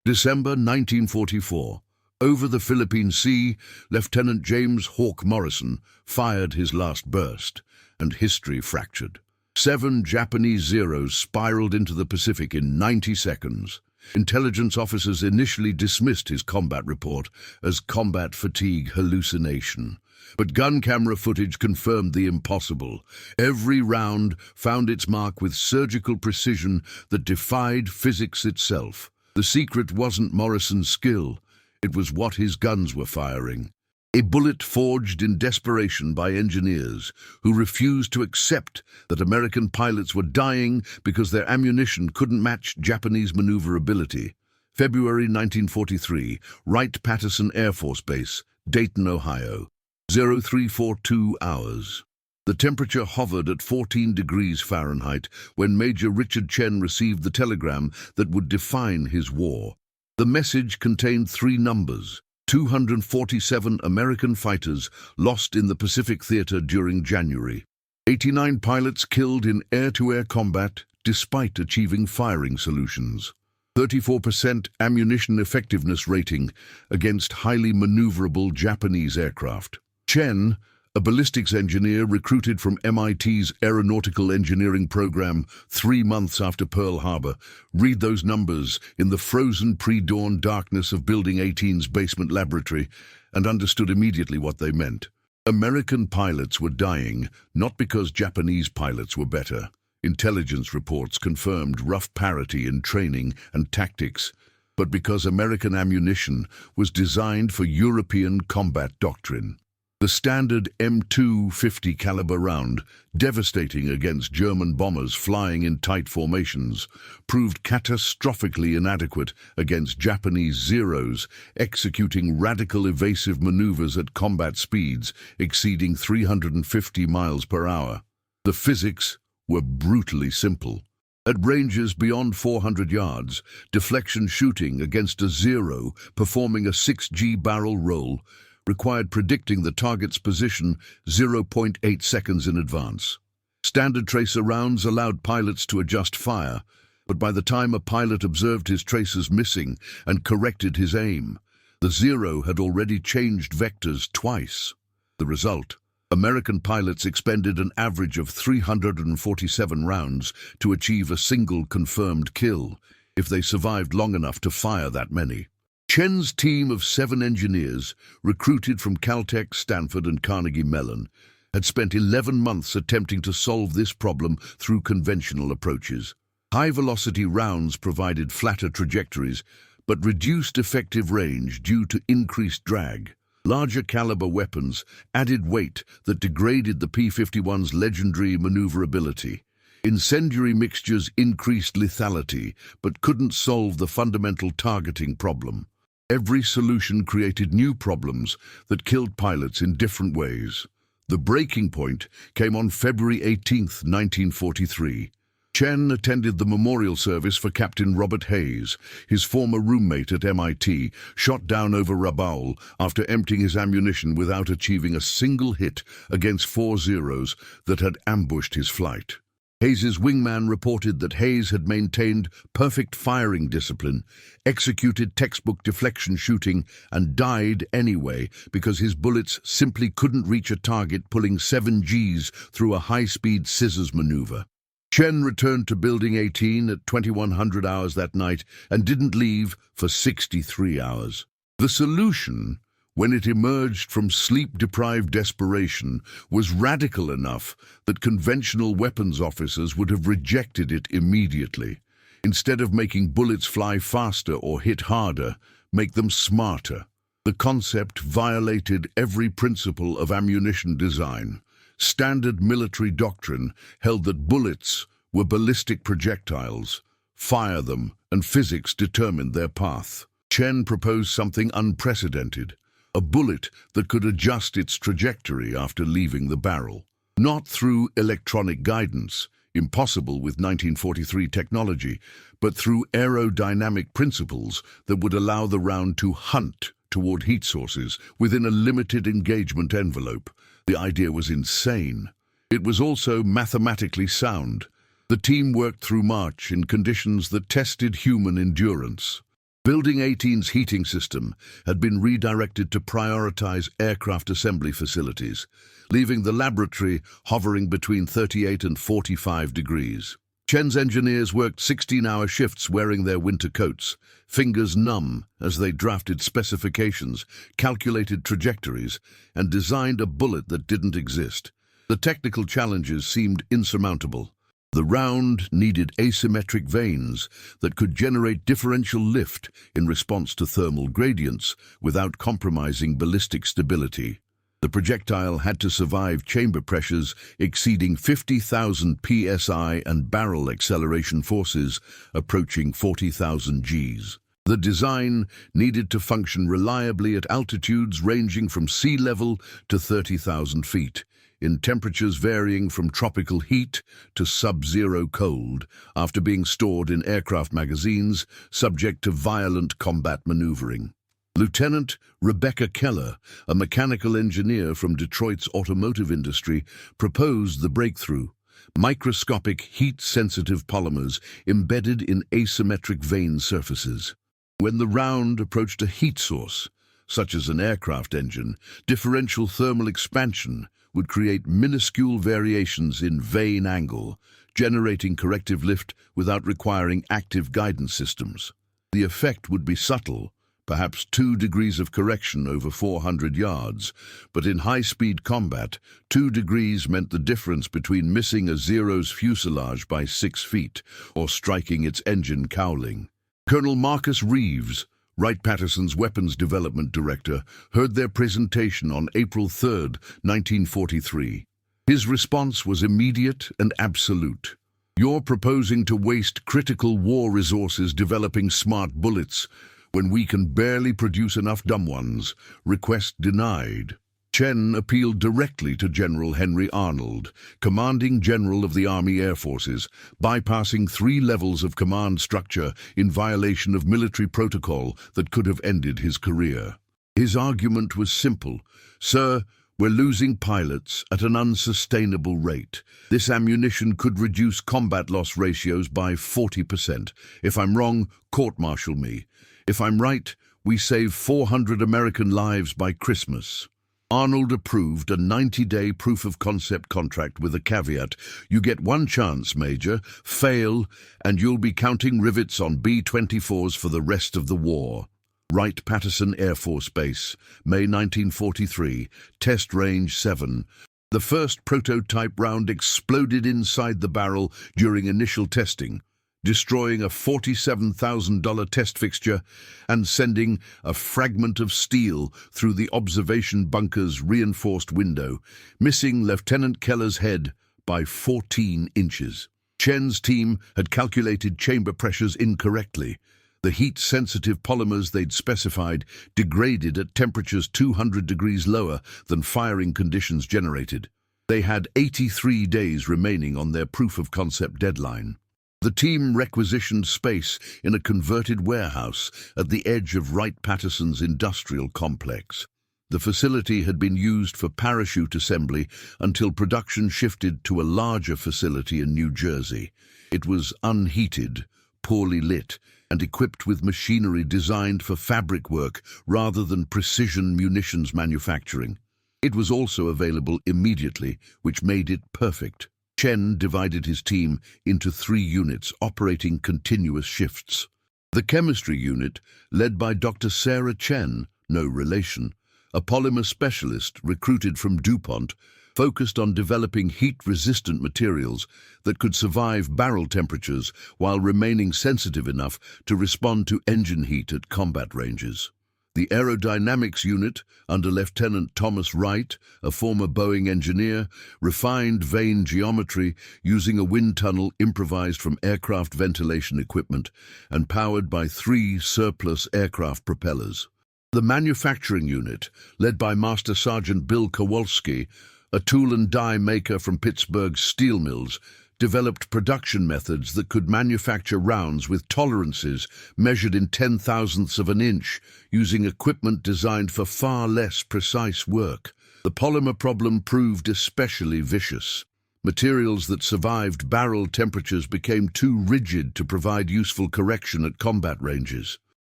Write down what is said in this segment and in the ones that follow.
December 1944. Over the Philippine Sea, Lieutenant James Hawk Morrison fired his last burst, and history fractured. 7 Japanese Zeros spiraled into the Pacific in 90 seconds. Intelligence officers initially dismissed his combat report as combat fatigue hallucination. But gun camera footage confirmed the impossible. Every round found its mark with surgical precision that defied physics itself. The secret wasn't Morrison's skill, it was what his guns were firing. A bullet forged in desperation by engineers who refused to accept that American pilots were dying because their ammunition couldn't match Japanese maneuverability. February 1943, Wright-Patterson Air Force Base, Dayton, Ohio. 0342 hours. The temperature hovered at 14 degrees Fahrenheit when Major Richard Chen received the telegram that would define his war. The message contained 3 numbers: 247 American fighters lost in the Pacific Theater during January. 89 pilots killed in air-to-air combat despite achieving firing solutions. 34% ammunition effectiveness rating against highly maneuverable Japanese aircraft. Chen, a ballistics engineer recruited from MIT's aeronautical engineering program 3 months after Pearl Harbor, read those numbers in the frozen pre-dawn darkness of Building 18's basement laboratory and understood immediately what they meant. American pilots were dying, not because Japanese pilots were better. Intelligence reports confirmed rough parity in training and tactics, but because American ammunition was designed for European combat doctrine. The standard M250 caliber round, devastating against German bombers flying in tight formations, proved catastrophically inadequate against Japanese Zeros executing radical evasive maneuvers at combat speeds exceeding 350 miles per hour. The physics were brutally simple. At ranges beyond 400 yards, deflection shooting against a Zero performing a 6G barrel roll required predicting the target's position 0.8 seconds in advance. Standard tracer rounds allowed pilots to adjust fire, but by the time a pilot observed his tracers missing and corrected his aim, the Zero had already changed vectors twice. The result: American pilots expended an average of 347 rounds to achieve a single confirmed kill, if they survived long enough to fire that many. Chen's team of 7 engineers, recruited from Caltech, Stanford, and Carnegie Mellon, had spent 11 months attempting to solve this problem through conventional approaches. High-velocity rounds provided flatter trajectories, but reduced effective range due to increased drag. Larger caliber weapons added weight that degraded the P-51's legendary maneuverability. Incendiary mixtures increased lethality, but couldn't solve the fundamental targeting problem. Every solution created new problems that killed pilots in different ways. The breaking point came on February 18, 1943. Chen attended the memorial service for Captain Robert Hayes, his former roommate at MIT, shot down over Rabaul after emptying his ammunition without achieving a single hit against 4 Zeros that had ambushed his flight. Hayes's wingman reported that Hayes had maintained perfect firing discipline, executed textbook deflection shooting, and died anyway because his bullets simply couldn't reach a target pulling 7 Gs through a high-speed scissors maneuver. Chen returned to Building 18 at 2100 hours that night and didn't leave for 63 hours. The solution, when it emerged from sleep-deprived desperation, was radical enough that conventional weapons officers would have rejected it immediately. Instead of making bullets fly faster or hit harder, make them smarter. The concept violated every principle of ammunition design. Standard military doctrine held that bullets were ballistic projectiles. Fire them, and physics determined their path. Chen proposed something unprecedented: a bullet that could adjust its trajectory after leaving the barrel. Not through electronic guidance, impossible with 1943 technology, but through aerodynamic principles that would allow the round to hunt toward heat sources within a limited engagement envelope. The idea was insane. It was also mathematically sound. The team worked through March in conditions that tested human endurance. Building 18's heating system had been redirected to prioritize aircraft assembly facilities, leaving the laboratory hovering between 38 and 45 degrees. Chen's engineers worked 16-hour shifts wearing their winter coats, fingers numb as they drafted specifications, calculated trajectories, and designed a bullet that didn't exist. The technical challenges seemed insurmountable. The round needed asymmetric vanes that could generate differential lift in response to thermal gradients without compromising ballistic stability. The projectile had to survive chamber pressures exceeding 50,000 psi and barrel acceleration forces approaching 40,000 Gs. The design needed to function reliably at altitudes ranging from sea level to 30,000 feet, in temperatures varying from tropical heat to sub-zero cold, after being stored in aircraft magazines subject to violent combat maneuvering. Lieutenant Rebecca Keller, a mechanical engineer from Detroit's automotive industry, proposed the breakthrough: microscopic heat-sensitive polymers embedded in asymmetric vane surfaces. When the round approached a heat source, such as an aircraft engine, differential thermal expansion would create minuscule variations in vane angle, generating corrective lift without requiring active guidance systems. The effect would be subtle, perhaps 2 degrees of correction over 400 yards, but in high-speed combat, 2 degrees meant the difference between missing a Zero's fuselage by 6 feet or striking its engine cowling. Colonel Marcus Reeves, Wright-Patterson's weapons development director, heard their presentation on April 3, 1943. His response was immediate and absolute. "You're proposing to waste critical war resources developing smart bullets when we can barely produce enough dumb ones. Request denied." Chen appealed directly to General Henry Arnold, commanding general of the Army Air Forces, bypassing 3 levels of command structure in violation of military protocol that could have ended his career. His argument was simple: "Sir, we're losing pilots at an unsustainable rate. This ammunition could reduce combat loss ratios by 40%. If I'm wrong, court-martial me. If I'm right, we save 400 American lives by Christmas." Arnold approved a 90-day proof-of-concept contract with a caveat: "You get one chance, Major. Fail, and you'll be counting rivets on B-24s for the rest of the war." Wright-Patterson Air Force Base, May 1943, Test Range 7. The first prototype round exploded inside the barrel during initial testing, destroying a $47,000 test fixture and sending a fragment of steel through the observation bunker's reinforced window, missing Lieutenant Keller's head by 14 inches. Chen's team had calculated chamber pressures incorrectly. The heat-sensitive polymers they'd specified degraded at temperatures 200 degrees lower than firing conditions generated. They had 83 days remaining on their proof-of-concept deadline. The team requisitioned space in a converted warehouse at the edge of Wright-Patterson's industrial complex. The facility had been used for parachute assembly until production shifted to a larger facility in New Jersey. It was unheated, poorly lit, and equipped with machinery designed for fabric work rather than precision munitions manufacturing. It was also available immediately, which made it perfect. Chen divided his team into 3 units operating continuous shifts. The chemistry unit, led by Dr. Sarah Chen, no relation, a polymer specialist recruited from DuPont, focused on developing heat-resistant materials that could survive barrel temperatures while remaining sensitive enough to respond to engine heat at combat ranges. The aerodynamics unit, under Lieutenant Thomas Wright, a former Boeing engineer, refined vane geometry using a wind tunnel improvised from aircraft ventilation equipment and powered by 3 surplus aircraft propellers. The manufacturing unit, led by Master Sergeant Bill Kowalski, a tool and die maker from Pittsburgh's steel mills, developed production methods that could manufacture rounds with tolerances measured in 10,000ths of an inch, using equipment designed for far less precise work. The polymer problem proved especially vicious. Materials that survived barrel temperatures became too rigid to provide useful correction at combat ranges.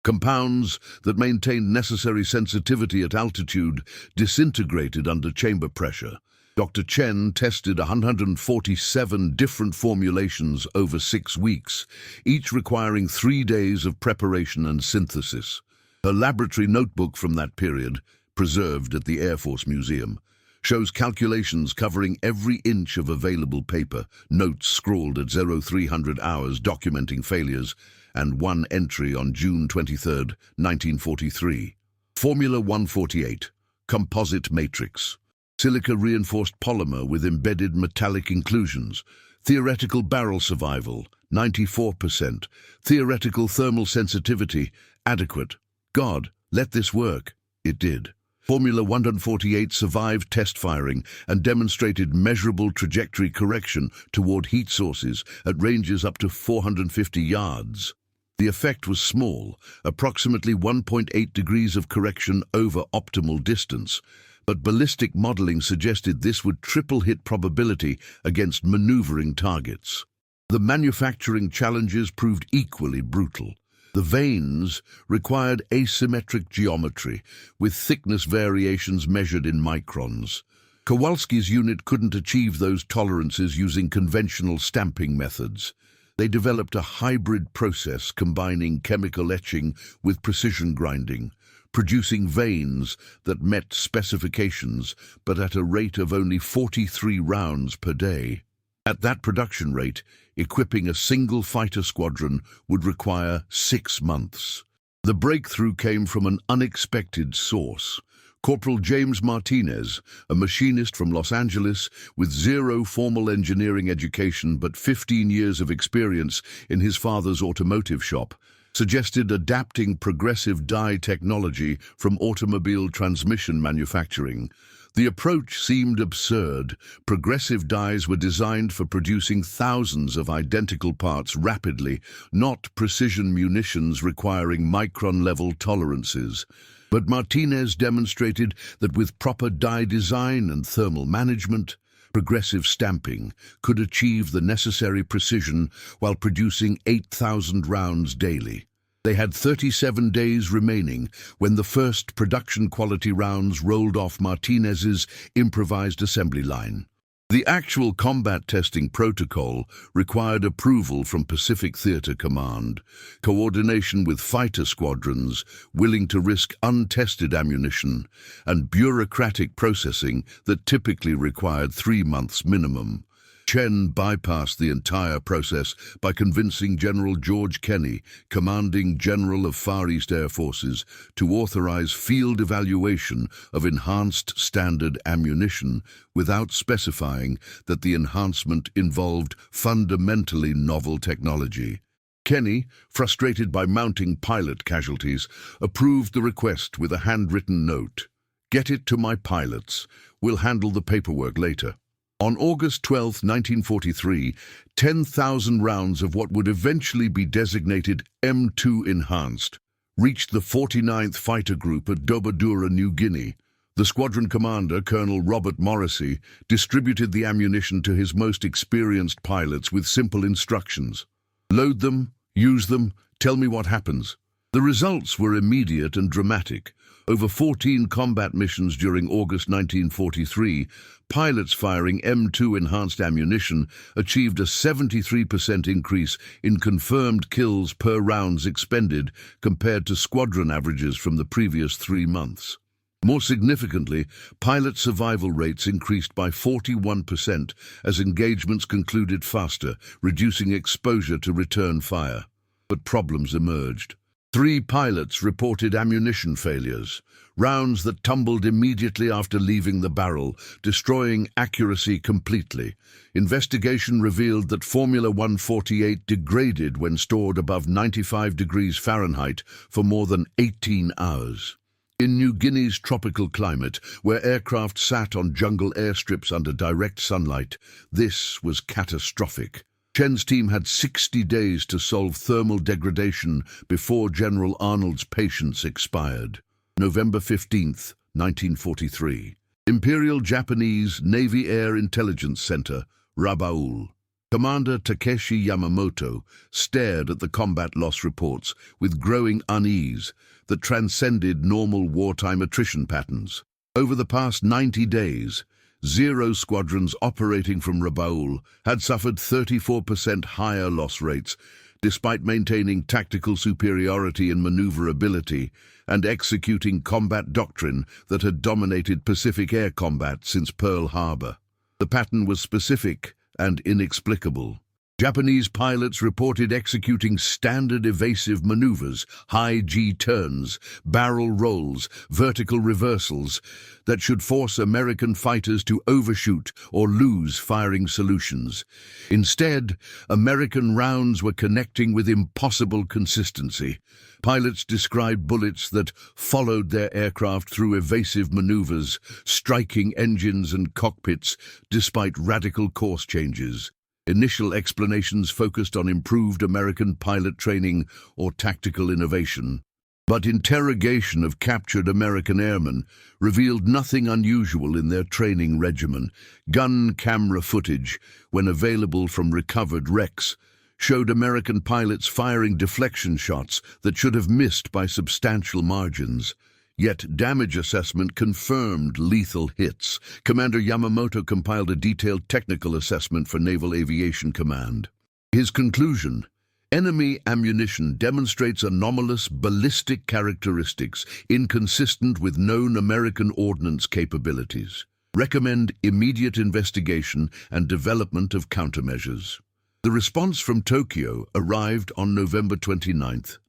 Compounds that maintained necessary sensitivity at altitude disintegrated under chamber pressure. Dr. Chen tested 147 different formulations over 6 weeks, each requiring 3 days of preparation and synthesis. Her laboratory notebook from that period, preserved at the Air Force Museum, shows calculations covering every inch of available paper, notes scrawled at 0300 hours documenting failures, and one entry on June 23, 1943. Formula 148, composite matrix. Silica-reinforced polymer with embedded metallic inclusions. Theoretical barrel survival, 94%. Theoretical thermal sensitivity, adequate. God, let this work. It did. Formula 148 survived test firing and demonstrated measurable trajectory correction toward heat sources at ranges up to 450 yards. The effect was small, approximately 1.8 degrees of correction over optimal distance, but ballistic modeling suggested this would triple hit probability against maneuvering targets. The manufacturing challenges proved equally brutal. The vanes required asymmetric geometry, with thickness variations measured in microns. Kowalski's unit couldn't achieve those tolerances using conventional stamping methods. They developed a hybrid process combining chemical etching with precision grinding, producing vanes that met specifications but at a rate of only 43 rounds per day. At that production rate, equipping a single fighter squadron would require 6 months. The breakthrough came from an unexpected source. Corporal James Martinez, a machinist from Los Angeles with 0 formal engineering education but 15 years of experience in his father's automotive shop, suggested adapting progressive die technology from automobile transmission manufacturing. The approach seemed absurd. Progressive dies were designed for producing thousands of identical parts rapidly, not precision munitions requiring micron-level tolerances. But Martinez demonstrated that with proper die design and thermal management, progressive stamping could achieve the necessary precision while producing 8,000 rounds daily. They had 37 days remaining when the first production-quality rounds rolled off Martinez's improvised assembly line. The actual combat testing protocol required approval from Pacific Theater Command, coordination with fighter squadrons willing to risk untested ammunition, and bureaucratic processing that typically required 3 months minimum. Chen bypassed the entire process by convincing General George Kenney, commanding general of Far East Air Forces, to authorize field evaluation of enhanced standard ammunition without specifying that the enhancement involved fundamentally novel technology. Kenney, frustrated by mounting pilot casualties, approved the request with a handwritten note. "Get it to my pilots. We'll handle the paperwork later." On August 12, 1943, 10,000 rounds of what would eventually be designated M2 Enhanced reached the 49th Fighter Group at Dobadura, New Guinea. The squadron commander, Colonel Robert Morrissey, distributed the ammunition to his most experienced pilots with simple instructions. Load them, use them, tell me what happens. The results were immediate and dramatic. Over 14 combat missions during August 1943, pilots firing M2 enhanced ammunition achieved a 73% increase in confirmed kills per rounds expended compared to squadron averages from the previous 3 months. More significantly, pilot survival rates increased by 41% as engagements concluded faster, reducing exposure to return fire. But problems emerged. 3 pilots reported ammunition failures, rounds that tumbled immediately after leaving the barrel, destroying accuracy completely. Investigation revealed that Formula 148 degraded when stored above 95 degrees Fahrenheit for more than 18 hours. In New Guinea's tropical climate, where aircraft sat on jungle airstrips under direct sunlight, this was catastrophic. Chen's team had 60 days to solve thermal degradation before General Arnold's patience expired. November 15, 1943. Imperial Japanese Navy Air Intelligence Center, Rabaul. Commander Takeshi Yamamoto stared at the combat loss reports with growing unease that transcended normal wartime attrition patterns. Over the past 90 days, Zero squadrons operating from Rabaul had suffered 34% higher loss rates, despite maintaining tactical superiority in maneuverability and executing combat doctrine that had dominated Pacific air combat since Pearl Harbor. The pattern was specific and inexplicable. Japanese pilots reported executing standard evasive maneuvers, high G turns, barrel rolls, vertical reversals, that should force American fighters to overshoot or lose firing solutions. Instead, American rounds were connecting with impossible consistency. Pilots described bullets that followed their aircraft through evasive maneuvers, striking engines and cockpits despite radical course changes. Initial explanations focused on improved American pilot training or tactical innovation. But interrogation of captured American airmen revealed nothing unusual in their training regimen. Gun camera footage, when available from recovered wrecks, showed American pilots firing deflection shots that should have missed by substantial margins. Yet damage assessment confirmed lethal hits. Commander Yamamoto compiled a detailed technical assessment for Naval Aviation Command. His conclusion: enemy ammunition demonstrates anomalous ballistic characteristics inconsistent with known American ordnance capabilities. Recommend immediate investigation and development of countermeasures. The response from Tokyo arrived on November 29,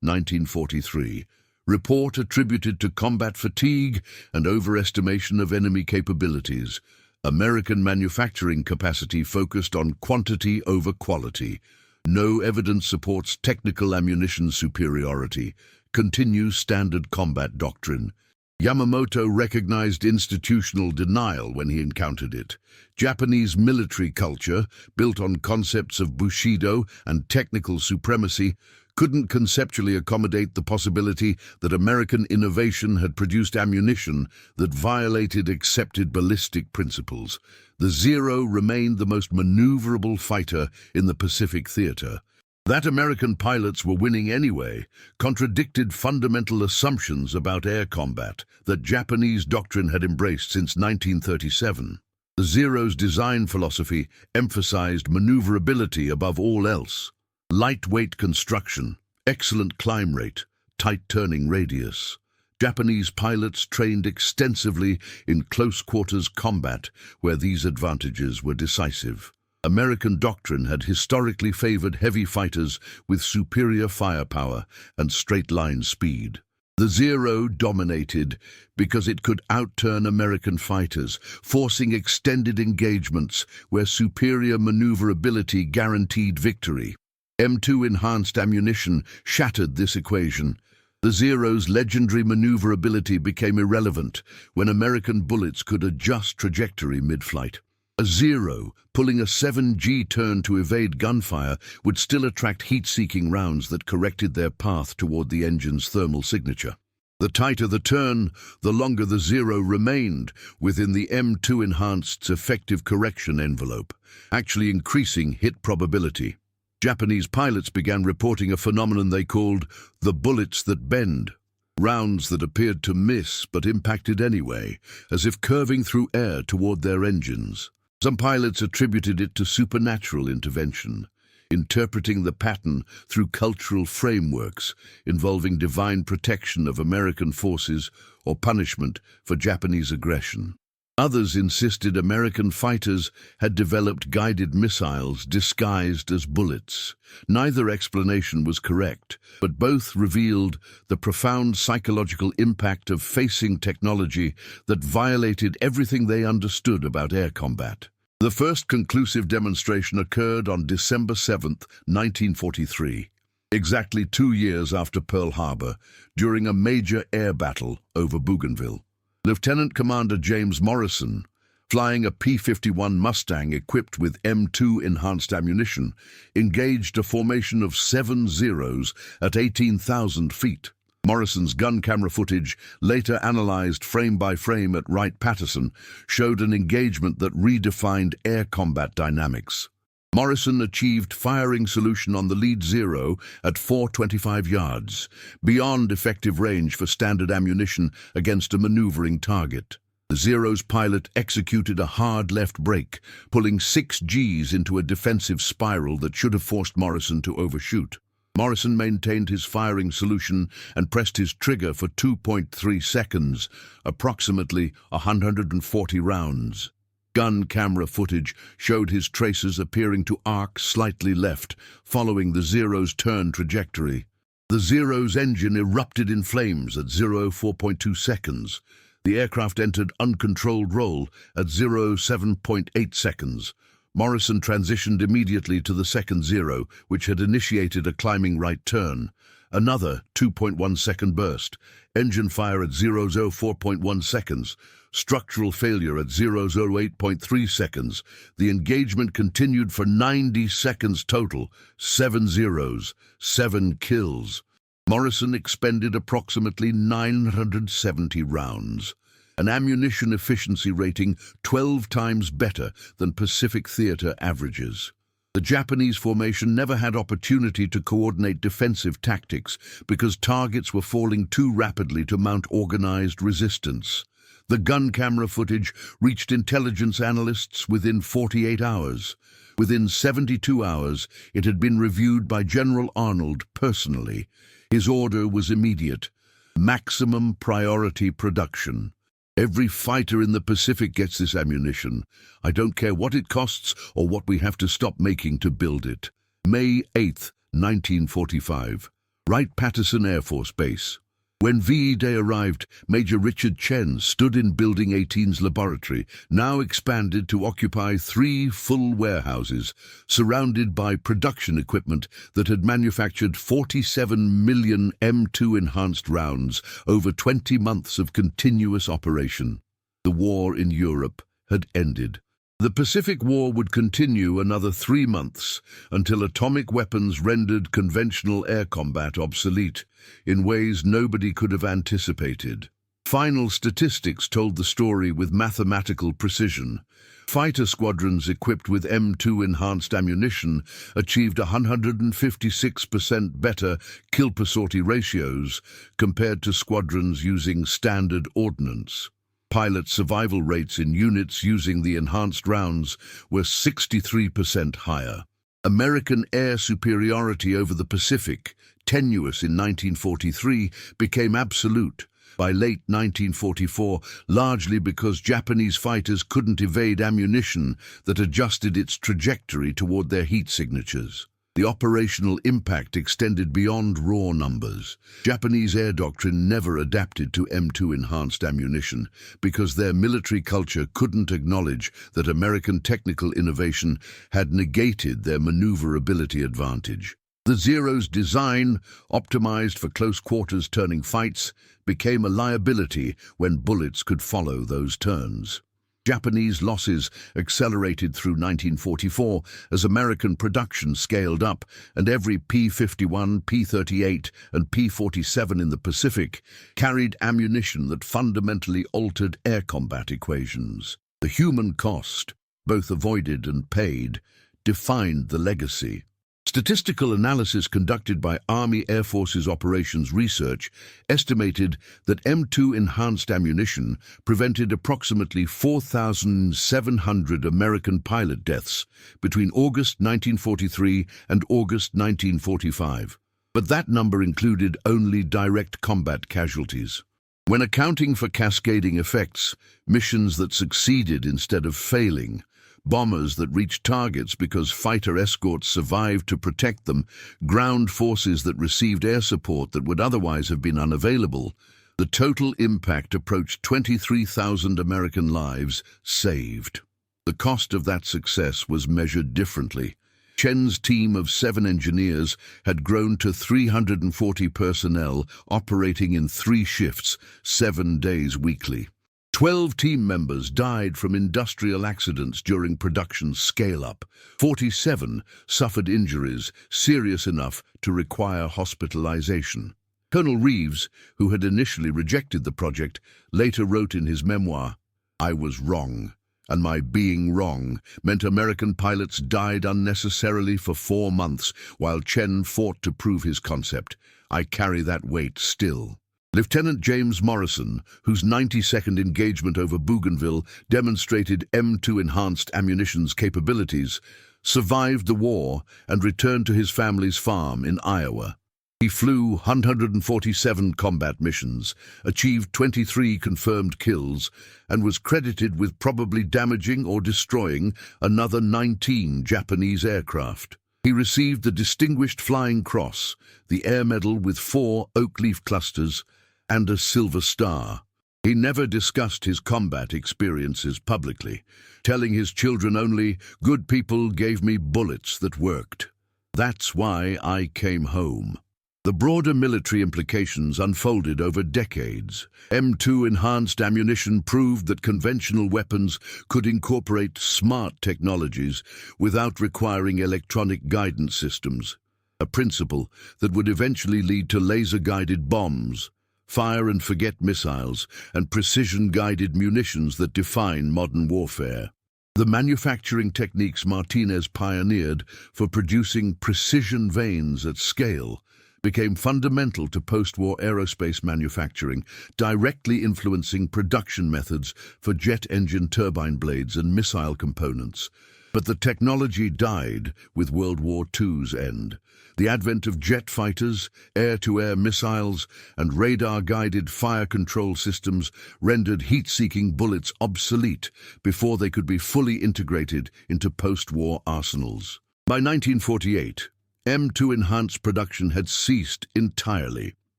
1943. Report attributed to combat fatigue and overestimation of enemy capabilities. American manufacturing capacity focused on quantity over quality. No evidence supports technical ammunition superiority. Continues standard combat doctrine. Yamamoto recognized institutional denial when he encountered it. Japanese military culture, built on concepts of Bushido and technical supremacy, couldn't conceptually accommodate the possibility that American innovation had produced ammunition that violated accepted ballistic principles. The Zero remained the most maneuverable fighter in the Pacific theater. That American pilots were winning anyway contradicted fundamental assumptions about air combat that Japanese doctrine had embraced since 1937. The Zero's design philosophy emphasized maneuverability above all else. Lightweight construction, excellent climb rate, tight turning radius. Japanese pilots trained extensively in close-quarters combat where these advantages were decisive. American doctrine had historically favored heavy fighters with superior firepower and straight-line speed. The Zero dominated because it could outturn American fighters, forcing extended engagements where superior maneuverability guaranteed victory. M2 enhanced ammunition shattered this equation. The Zero's legendary maneuverability became irrelevant when American bullets could adjust trajectory mid-flight. A Zero, pulling a 7G turn to evade gunfire, would still attract heat-seeking rounds that corrected their path toward the engine's thermal signature. The tighter the turn, the longer the Zero remained within the M2 enhanced's effective correction envelope, actually increasing hit probability. Japanese pilots began reporting a phenomenon they called the bullets that bend. Rounds that appeared to miss but impacted anyway, as if curving through air toward their engines. Some pilots attributed it to supernatural intervention, interpreting the pattern through cultural frameworks involving divine protection of American forces or punishment for Japanese aggression. Others insisted American fighters had developed guided missiles disguised as bullets. Neither explanation was correct, but both revealed the profound psychological impact of facing technology that violated everything they understood about air combat. The first conclusive demonstration occurred on December 7, 1943, exactly 2 years after Pearl Harbor, during a major air battle over Bougainville. Lieutenant Commander James Morrison, flying a P-51 Mustang equipped with M2 enhanced ammunition, engaged a formation of 7 Zeros at 18,000 feet. Morrison's gun camera footage, later analyzed frame by frame at Wright-Patterson, showed an engagement that redefined air combat dynamics. Morrison achieved firing solution on the lead Zero at 425 yards, beyond effective range for standard ammunition against a maneuvering target. The Zero's pilot executed a hard left brake, pulling 6 Gs into a defensive spiral that should have forced Morrison to overshoot. Morrison maintained his firing solution and pressed his trigger for 2.3 seconds, approximately 140 rounds. Gun camera footage showed his traces appearing to arc slightly left, following the Zero's turn trajectory. The Zero's engine erupted in flames at 4.2 seconds. The aircraft entered uncontrolled roll at 7.8 seconds. Morrison transitioned immediately to the second Zero, which had initiated a climbing right turn. Another 2.1-second burst. Engine fire at 4.1 seconds. Structural failure at 8.3 seconds. The engagement continued for 90 seconds total. 7 zeros, 7 kills. Morrison expended approximately 970 rounds, an ammunition efficiency rating 12 times better than Pacific Theater averages. The Japanese formation never had opportunity to coordinate defensive tactics because targets were falling too rapidly to mount organized resistance. The gun camera footage reached intelligence analysts within 48 hours. Within 72 hours, it had been reviewed by General Arnold personally. His order was immediate: maximum priority production. Every fighter in the Pacific gets this ammunition. I don't care what it costs or what we have to stop making to build it. May 8, 1945. Wright-Patterson Air Force Base. When VE Day arrived, Major Richard Chen stood in Building 18's laboratory, now expanded to occupy 3 full warehouses, surrounded by production equipment that had manufactured 47 million M2 enhanced rounds over 20 months of continuous operation. The war in Europe had ended. The Pacific War would continue another 3 months until atomic weapons rendered conventional air combat obsolete in ways nobody could have anticipated. Final statistics told the story with mathematical precision. Fighter squadrons equipped with M2 enhanced ammunition achieved 156% better kill-per-sortie ratios compared to squadrons using standard ordnance. Pilot survival rates in units using the enhanced rounds were 63% higher. American air superiority over the Pacific, tenuous in 1943, became absolute by late 1944, largely because Japanese fighters couldn't evade ammunition that adjusted its trajectory toward their heat signatures. The operational impact extended beyond raw numbers. Japanese air doctrine never adapted to M2 enhanced ammunition because their military culture couldn't acknowledge that American technical innovation had negated their maneuverability advantage. The Zero's design, optimized for close quarters turning fights, became a liability when bullets could follow those turns. Japanese losses accelerated through 1944 as American production scaled up, and every P-51, P-38, and P-47 in the Pacific carried ammunition that fundamentally altered air combat equations. The human cost, both avoided and paid, defined the legacy. Statistical analysis conducted by Army Air Forces Operations Research estimated that M2 enhanced ammunition prevented approximately 4,700 American pilot deaths between August 1943 and August 1945. But that number included only direct combat casualties. When accounting for cascading effects, missions that succeeded instead of failing, bombers that reached targets because fighter escorts survived to protect them, ground forces that received air support that would otherwise have been unavailable, the total impact approached 23,000 American lives saved. The cost of that success was measured differently. Chen's team of 7 engineers had grown to 340 personnel operating in 3 shifts, 7 days weekly. 12 team members died from industrial accidents during production scale-up. 47 suffered injuries serious enough to require hospitalization. Colonel Reeves, who had initially rejected the project, later wrote in his memoir, "I was wrong. And my being wrong meant American pilots died unnecessarily for 4 months while Chen fought to prove his concept. I carry that weight still. Lieutenant James Morrison, whose 90-second engagement over Bougainville demonstrated M2 enhanced ammunition's capabilities, survived the war and returned to his family's farm in Iowa. He flew 147 combat missions, achieved 23 confirmed kills, and was credited with probably damaging or destroying another 19 Japanese aircraft. He received the Distinguished Flying Cross, the Air Medal with 4 oak leaf clusters, and a Silver Star. He never discussed his combat experiences publicly, telling his children only, "Good people gave me bullets that worked. That's why I came home." The broader military implications unfolded over decades. M2 enhanced ammunition proved that conventional weapons could incorporate smart technologies without requiring electronic guidance systems, a principle that would eventually lead to laser-guided bombs, fire-and-forget missiles, and precision-guided munitions that define modern warfare. The manufacturing techniques Martinez pioneered for producing precision veins at scale became fundamental to post-war aerospace manufacturing, directly influencing production methods for jet engine turbine blades and missile components. But the technology died with World War II's end. The advent of jet fighters, air-to-air missiles, and radar-guided fire control systems rendered heat-seeking bullets obsolete before they could be fully integrated into post-war arsenals. By 1948, M2 enhanced production had ceased entirely.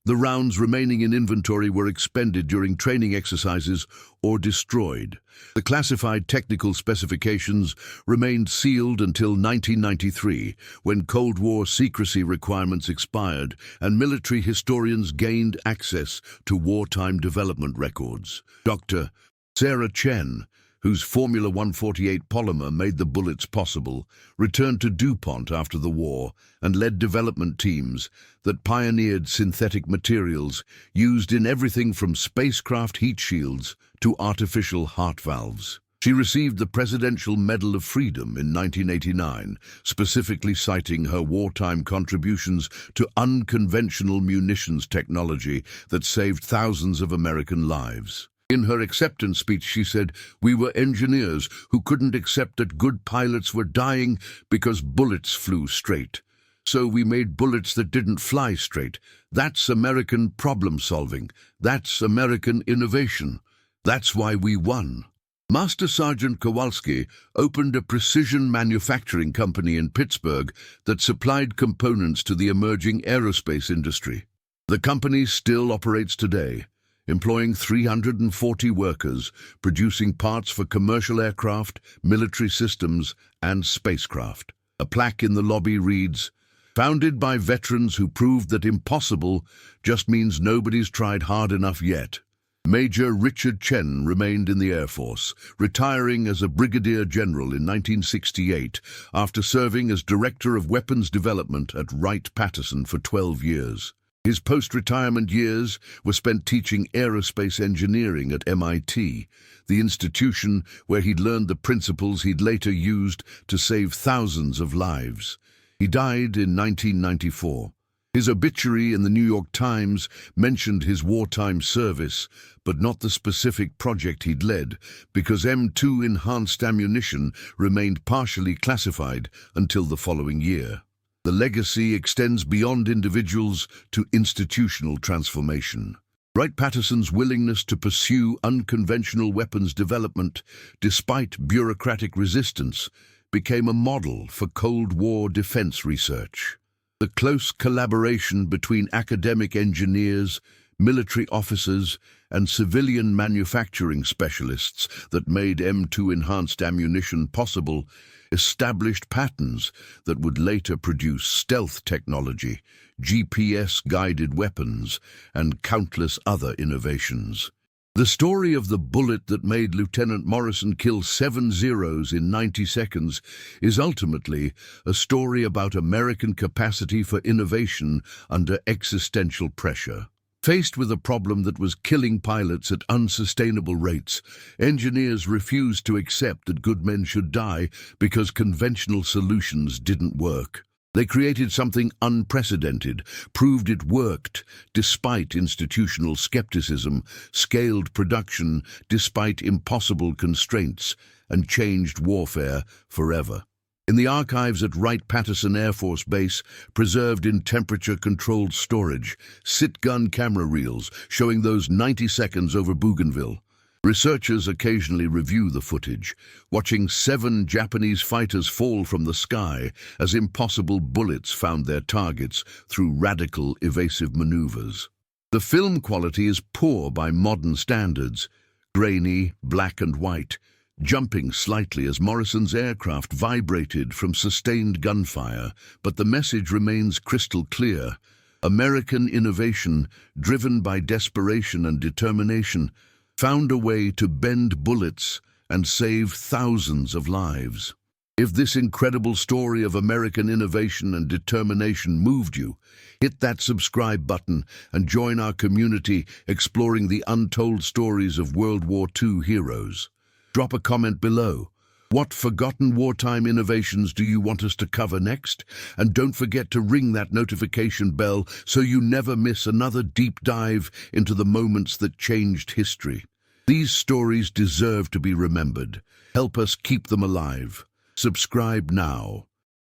The rounds remaining in inventory were expended during training exercises or destroyed. The classified technical specifications remained sealed until 1993, when Cold War secrecy requirements expired and military historians gained access to wartime development records. Dr. Sarah Chen, whose Formula 148 polymer made the bullets possible, returned to DuPont after the war and led development teams that pioneered synthetic materials used in everything from spacecraft heat shields to artificial heart valves. She received the Presidential Medal of Freedom in 1989, specifically citing her wartime contributions to unconventional munitions technology that saved thousands of American lives. In her acceptance speech, she said, "We were engineers who couldn't accept that good pilots were dying because bullets flew straight. So we made bullets that didn't fly straight. That's American problem solving. That's American innovation. That's why we won." Master Sergeant Kowalski opened a precision manufacturing company in Pittsburgh that supplied components to the emerging aerospace industry. The company still operates today, employing 340 workers, producing parts for commercial aircraft, military systems, and spacecraft. A plaque in the lobby reads, "Founded by veterans who proved that impossible just means nobody's tried hard enough yet." Major Richard Chen remained in the Air Force, retiring as a brigadier general in 1968 after serving as director of weapons development at Wright-Patterson for 12 years. His post-retirement years were spent teaching aerospace engineering at MIT, the institution where he'd learned the principles he'd later used to save thousands of lives. He died in 1994. His obituary in the New York Times mentioned his wartime service, but not the specific project he'd led, because M2 enhanced ammunition remained partially classified until the following year. The legacy extends beyond individuals to institutional transformation. Wright-Patterson's willingness to pursue unconventional weapons development, despite bureaucratic resistance, became a model for Cold War defense research. The close collaboration between academic engineers, military officers, and civilian manufacturing specialists that made M2 enhanced ammunition possible established patterns that would later produce stealth technology, GPS-guided weapons, and countless other innovations. The story of the bullet that made Lieutenant Morrison kill 7 Zeros in 90 seconds is ultimately a story about American capacity for innovation under existential pressure. Faced with a problem that was killing pilots at unsustainable rates, engineers refused to accept that good men should die because conventional solutions didn't work. They created something unprecedented, proved it worked despite institutional skepticism, scaled production despite impossible constraints, and changed warfare forever. In the archives at Wright-Patterson Air Force Base, preserved in temperature-controlled storage, sit gun camera reels showing those 90 seconds over Bougainville. Researchers occasionally review the footage, watching 7 Japanese fighters fall from the sky as impossible bullets found their targets through radical, evasive maneuvers. The film quality is poor by modern standards, grainy, black and white, jumping slightly as Morrison's aircraft vibrated from sustained gunfire, but the message remains crystal clear. American innovation, driven by desperation and determination, found a way to bend bullets and save thousands of lives. If this incredible story of American innovation and determination moved you, hit that subscribe button and join our community exploring the untold stories of World War II heroes. Drop a comment below. What forgotten wartime innovations do you want us to cover next? And don't forget to ring that notification bell so you never miss another deep dive into the moments that changed history. These stories deserve to be remembered. Help us keep them alive. Subscribe now.